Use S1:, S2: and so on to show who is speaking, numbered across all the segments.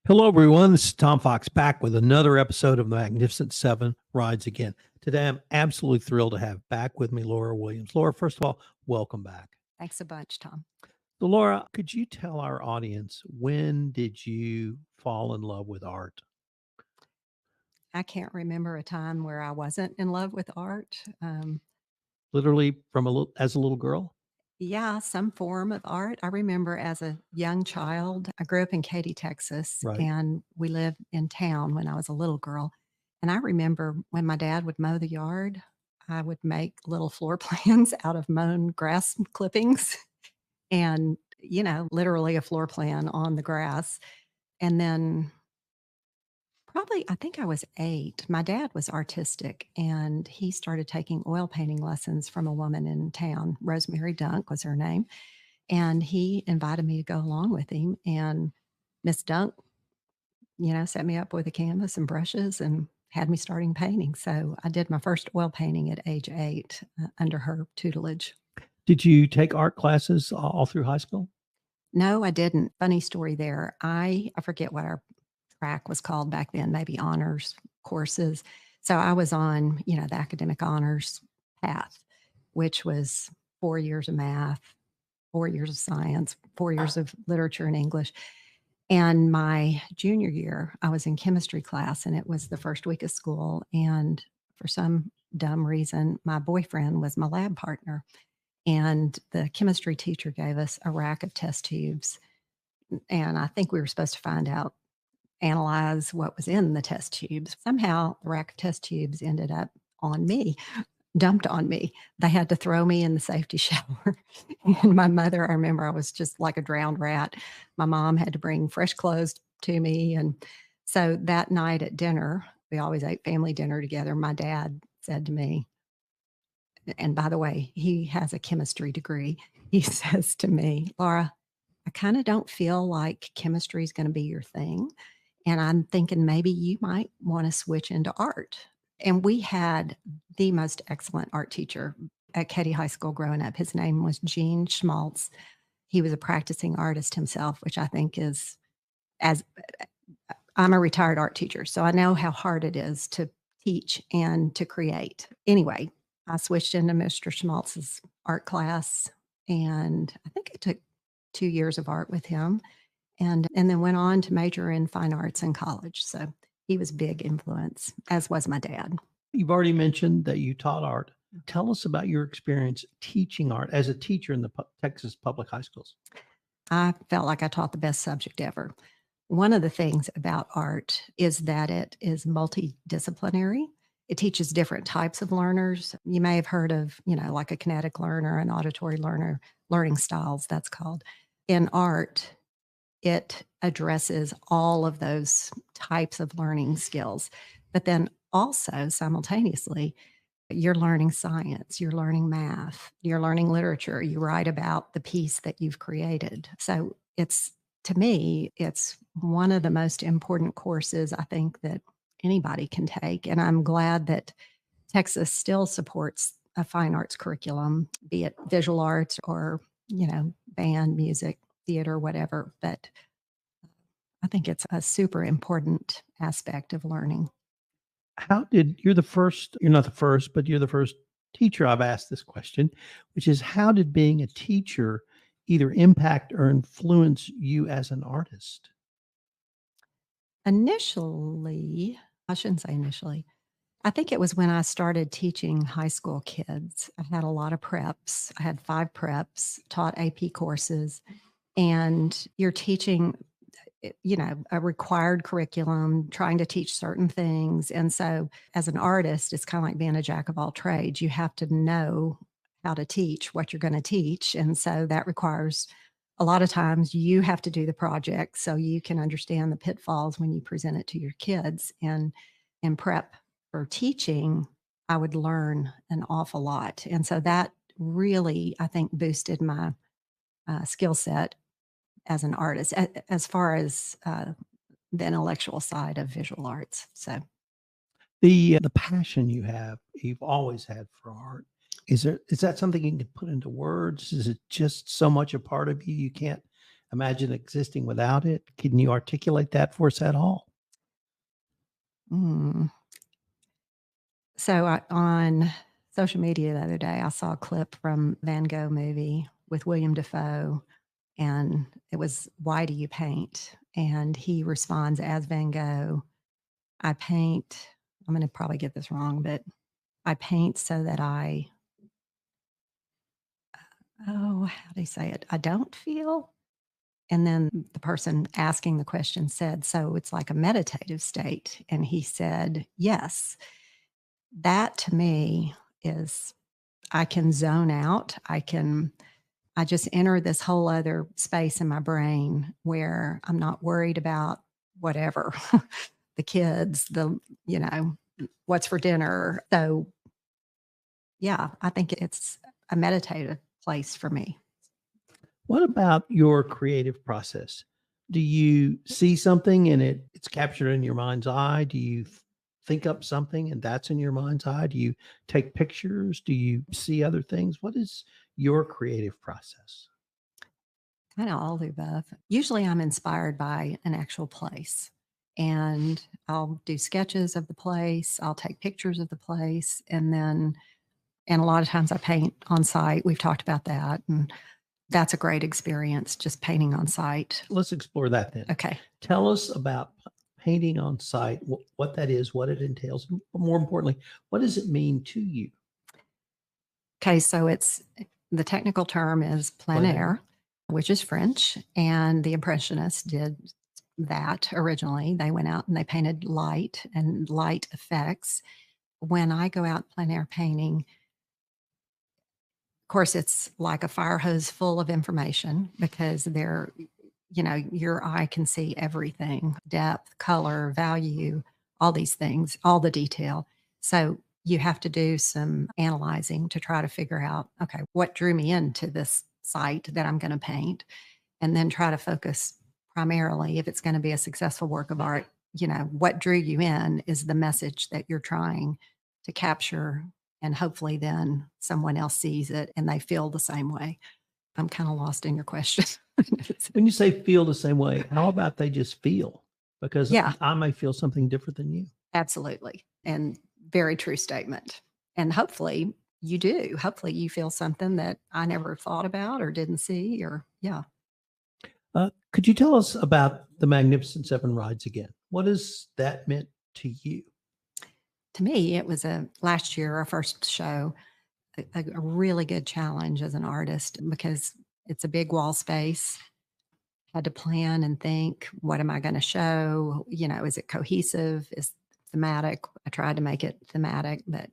S1: Hello, everyone. This is Tom Fox back with another episode of the Magnificent Seven Rides Again. Today, I'm absolutely thrilled to have back with me Laura Williams. Laura, first of all, welcome back.
S2: Thanks a bunch, Tom.
S1: So, Laura, could you tell our audience when did you fall in love with art?
S2: I can't remember a time where I wasn't in love with art.
S1: Literally from as a little girl?
S2: Yeah, some form of art. I remember as a young child, I grew up in Katy, Texas,
S1: Right.
S2: and we lived in town when I was a little girl. And I remember when my dad would mow the yard, I would make little floor plans out of mown grass clippings and, literally a floor plan on the grass. And then probably, I think I was 8. My dad was artistic, and he started taking oil painting lessons from a woman in town. Rosemary Dunk was her name, and he invited me to go along with him, and Miss Dunk, set me up with a canvas and brushes and had me starting painting. So I did my first oil painting at age 8, under her tutelage.
S1: Did you take art classes all through high school?
S2: No, I didn't. Funny story there. I forget what our track was called back then, maybe honors courses. So I was on, the academic honors path, which was 4 years of math, 4 years of science, 4 years of literature and English. And my junior year, I was in chemistry class, and it was the first week of school. And for some dumb reason, my boyfriend was my lab partner. And the chemistry teacher gave us a rack of test tubes. And I think we were supposed to analyze what was in the test tubes. Somehow the rack of test tubes ended up on me, dumped on me. They had to throw me in the safety shower. And my mother, I remember I was just like a drowned rat. My mom had to bring fresh clothes to me. And so that night at dinner, we always ate family dinner together. My dad said to me, and by the way, he has a chemistry degree. He says to me, Laura, I kind of don't feel like chemistry is going to be your thing. And I'm thinking maybe you might want to switch into art. And we had the most excellent art teacher at Katy High School growing up. His name was Gene Schmaltz. He was a practicing artist himself, which I think is, as I'm a retired art teacher, so I know how hard it is to teach and to create. Anyway, I switched into Mr. Schmaltz's art class, and I think I took 2 years of art with him, and then went on to major in fine arts in college. So he was a big influence, as was my dad.
S1: You've already mentioned that you taught art. Tell us about your experience teaching art as a teacher in the Texas public high schools.
S2: I felt like I taught the best subject ever. One of the things about art is that it is multidisciplinary. It teaches different types of learners. You may have heard of, like a kinetic learner, an auditory learner, learning styles, that's called. In art, it addresses all of those types of learning skills. But then also simultaneously, you're learning science, you're learning math, you're learning literature, you write about the piece that you've created. So to me, it's one of the most important courses I think that anybody can take. And I'm glad that Texas still supports a fine arts curriculum, be it visual arts or, band, music, theater, whatever. But I think it's a super important aspect of learning.
S1: You're you're not the first, but you're the first teacher I've asked this question, which is how did being a teacher either impact or influence you as an artist?
S2: Initially, I shouldn't say initially. I think it was when I started teaching high school kids. I had a lot of preps. I had 5 preps, taught AP courses, and you're teaching, a required curriculum, trying to teach certain things. And so as an artist, it's kind of like being a jack of all trades. You have to know how to teach what you're going to teach. And so that requires a lot of times you have to do the project so you can understand the pitfalls when you present it to your kids. And in prep for teaching, I would learn an awful lot. And so that really, I think, boosted my skill set as an artist, as far as the intellectual side of visual arts. So
S1: The passion you've always had for art. Is that something you can put into words? Is it just so much a part of you you can't imagine existing without it? Can you articulate that for us at all?
S2: Mm. So on social media the other day, I saw a clip from Van Gogh movie with William Dafoe, and it was, "Why do you paint?" And he responds as Van Gogh, "I paint," I'm going to probably get this wrong, but "I paint so that how do you say it? I don't feel." And then the person asking the question said, "So it's like a meditative state." And he said, "Yes." That to me is, I can zone out. I just enter this whole other space in my brain where I'm not worried about whatever, the kids, you know, what's for dinner. So yeah, I think it's a meditative place for me.
S1: What about your creative process? Do you see something and it's captured in your mind's eye? Do you think up something and that's in your mind's eye? Do you take pictures? Do you see other things? What is your creative process?
S2: Kind of all the above. Usually I'm inspired by an actual place, and I'll do sketches of the place. I'll take pictures of the place, and a lot of times I paint on site. We've talked about that. And that's a great experience, just painting on site.
S1: Let's explore that then.
S2: Okay.
S1: Tell us about painting on site, what that is, what it entails, but more importantly, what does it mean to you?
S2: Okay. So the technical term is plein
S1: Plein air.
S2: air, which is French. And the Impressionists did that originally. They went out and they painted light and light effects. When I go out plein air painting, of course, it's like a fire hose full of information because your eye can see everything: depth, color, value, all these things, all the detail. So you have to do some analyzing to try to figure out, okay, what drew me into this site that I'm going to paint, and then try to focus primarily, if it's going to be a successful work of art, what drew you in is the message that you're trying to capture. And hopefully then someone else sees it and they feel the same way. I'm kind of lost in your question.
S1: When you say feel the same way, how about they just feel? Because
S2: Yeah,
S1: I may feel something different than you.
S2: absolutely. And very true statement. And hopefully you do. Hopefully you feel something that I never thought about or didn't see, or yeah.
S1: Could you tell us about the Magnificent Seven rides again? What has that meant to you?
S2: To me, it was last year, our first show, a really good challenge as an artist because it's a big wall space. Had to plan and think, what am I going to show? Is it cohesive? Is thematic? I tried to make it thematic, but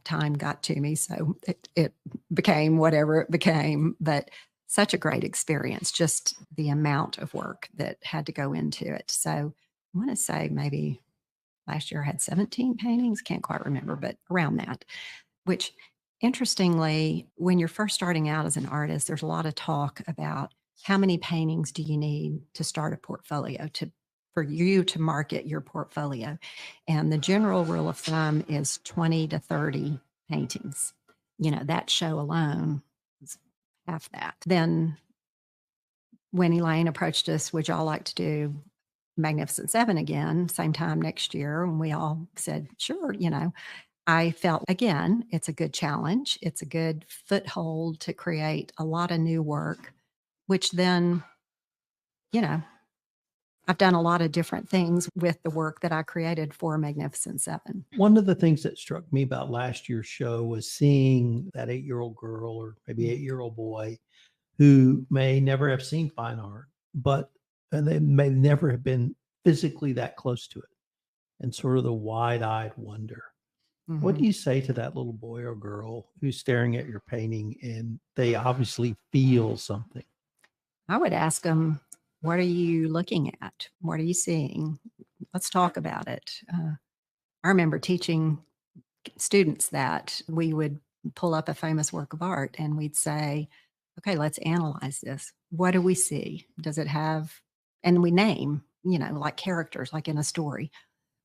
S2: time got to me, so it became whatever it became. But such a great experience, just the amount of work that had to go into it. So I want to say maybe last year I had 17 paintings, can't quite remember, but around that. Which, interestingly, when you're first starting out as an artist, there's a lot of talk about how many paintings do you need to start a portfolio, for you to market your portfolio. And the general rule of thumb is 20 to 30 paintings. That show alone is half that. Then when Elaine approached us, would y'all like to do Magnificent Seven again, same time next year? And we all said, sure. I felt, again, it's a good challenge. It's a good foothold to create a lot of new work, which then, I've done a lot of different things with the work that I created for Magnificent Seven.
S1: One of the things that struck me about last year's show was seeing that 8-year-old girl or maybe 8-year-old boy who may never have seen fine art, and they may never have been physically that close to it, and sort of the wide-eyed wonder. What do you say to that little boy or girl who's staring at your painting and they obviously feel something?
S2: I would ask them, what are you looking at? What are you seeing? Let's talk about it. I remember teaching students that we would pull up a famous work of art and we'd say, okay, let's analyze this. What do we see? Does it have, and we name, like characters, like in a story.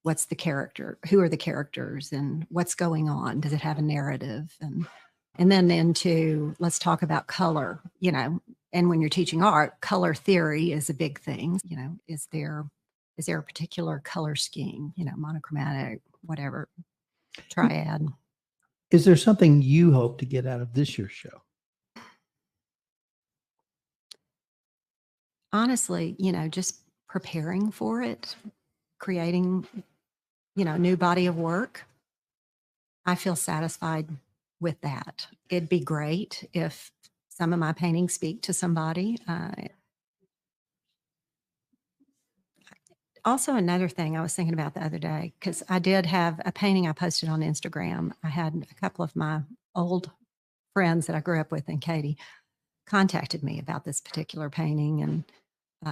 S2: What's the character? Who are the characters? And what's going on? Does it have a narrative? And then into, let's talk about color. And when you're teaching art, color theory is a big thing. Is there a particular color scheme, monochromatic, whatever, triad?
S1: Is there something you hope to get out of this year's show?
S2: Honestly, just preparing for it, creating, new body of work. I feel satisfied with that. It'd be great if some of my paintings speak to somebody. Also, another thing I was thinking about the other day, because I did have a painting I posted on Instagram. I had a couple of my old friends that I grew up with in Katy contacted me about this particular painting, and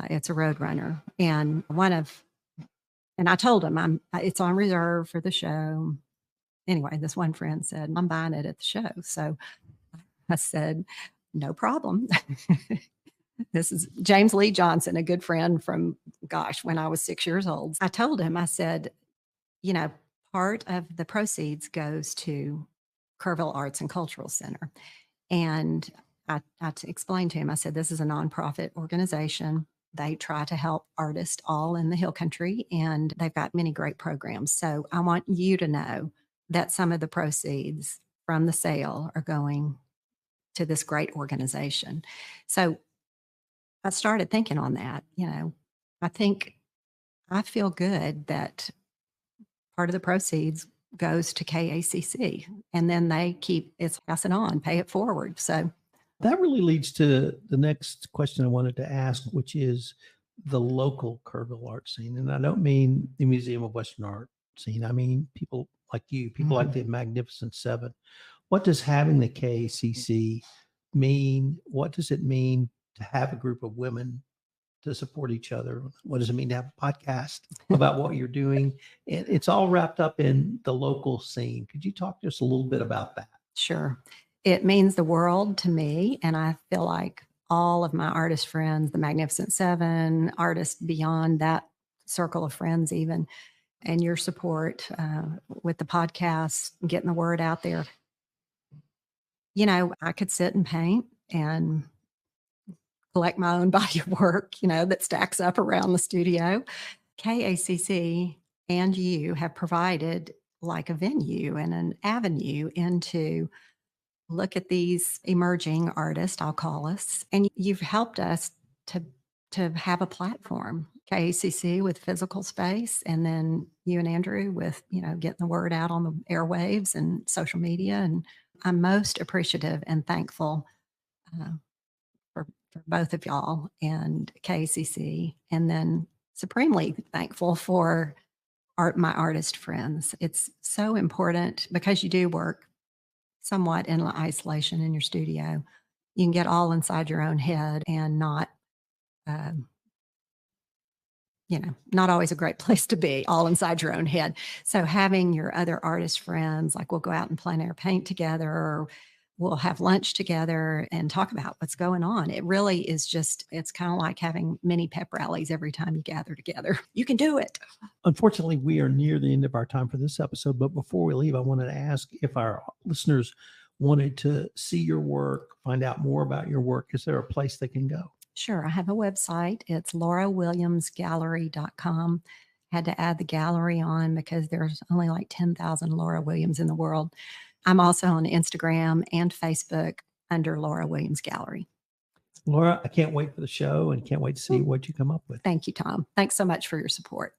S2: it's a Roadrunner. And I told them it's on reserve for the show. Anyway, this one friend said, I'm buying it at the show. So I said, no problem. This is James Lee Johnson, a good friend from, when I was 6 years old. I told him, I said, part of the proceeds goes to Kerrville Arts and Cultural Center. And I explained to him, I said, this is a nonprofit organization. They try to help artists all in the Hill Country, and they've got many great programs. So I want you to know that some of the proceeds from the sale are going to this great organization. So I started thinking on that. I feel good that part of the proceeds goes to KACC, and then they pass it on, pay it forward. So
S1: that really leads to the next question I wanted to ask, which is the local Kerrville art scene. And I don't mean the Museum of Western Art scene. I mean people like you, people like the Magnificent Seven. What does having the KACC mean? What does it mean to have a group of women to support each other? What does it mean to have a podcast about what you're doing? And it's all wrapped up in the local scene. Could you talk to us a little bit about that?
S2: Sure. It means the world to me. And I feel like all of my artist friends, the Magnificent Seven, artists beyond that circle of friends even, and your support with the podcast, getting the word out there. I could sit and paint and collect my own body of work, that stacks up around the studio. KACC and you have provided like a venue and an avenue into look at these emerging artists, I'll call us, and you've helped us to have a platform. KACC with physical space, and then you and Andrew with, getting the word out on the airwaves and social media. And I'm most appreciative and thankful for both of y'all and KACC, and then supremely thankful for my artist friends. It's so important because you do work somewhat in isolation in your studio. You can get all inside your own head and not always a great place to be, all inside your own head. So having your other artist friends, like we'll go out and plein-air paint together, or we'll have lunch together and talk about what's going on. It really is it's kind of like having mini pep rallies every time you gather together. You can do it.
S1: Unfortunately, we are near the end of our time for this episode, but before we leave, I wanted to ask if our listeners wanted to see your work, find out more about your work, is there a place they can go?
S2: Sure. I have a website. It's laurawilliamsgallery.com. Had to add the gallery on because there's only like 10,000 Laura Williams in the world. I'm also on Instagram and Facebook under Laura Williams Gallery.
S1: Laura, I can't wait for the show and can't wait to see what you come up with.
S2: Thank you, Tom. Thanks so much for your support.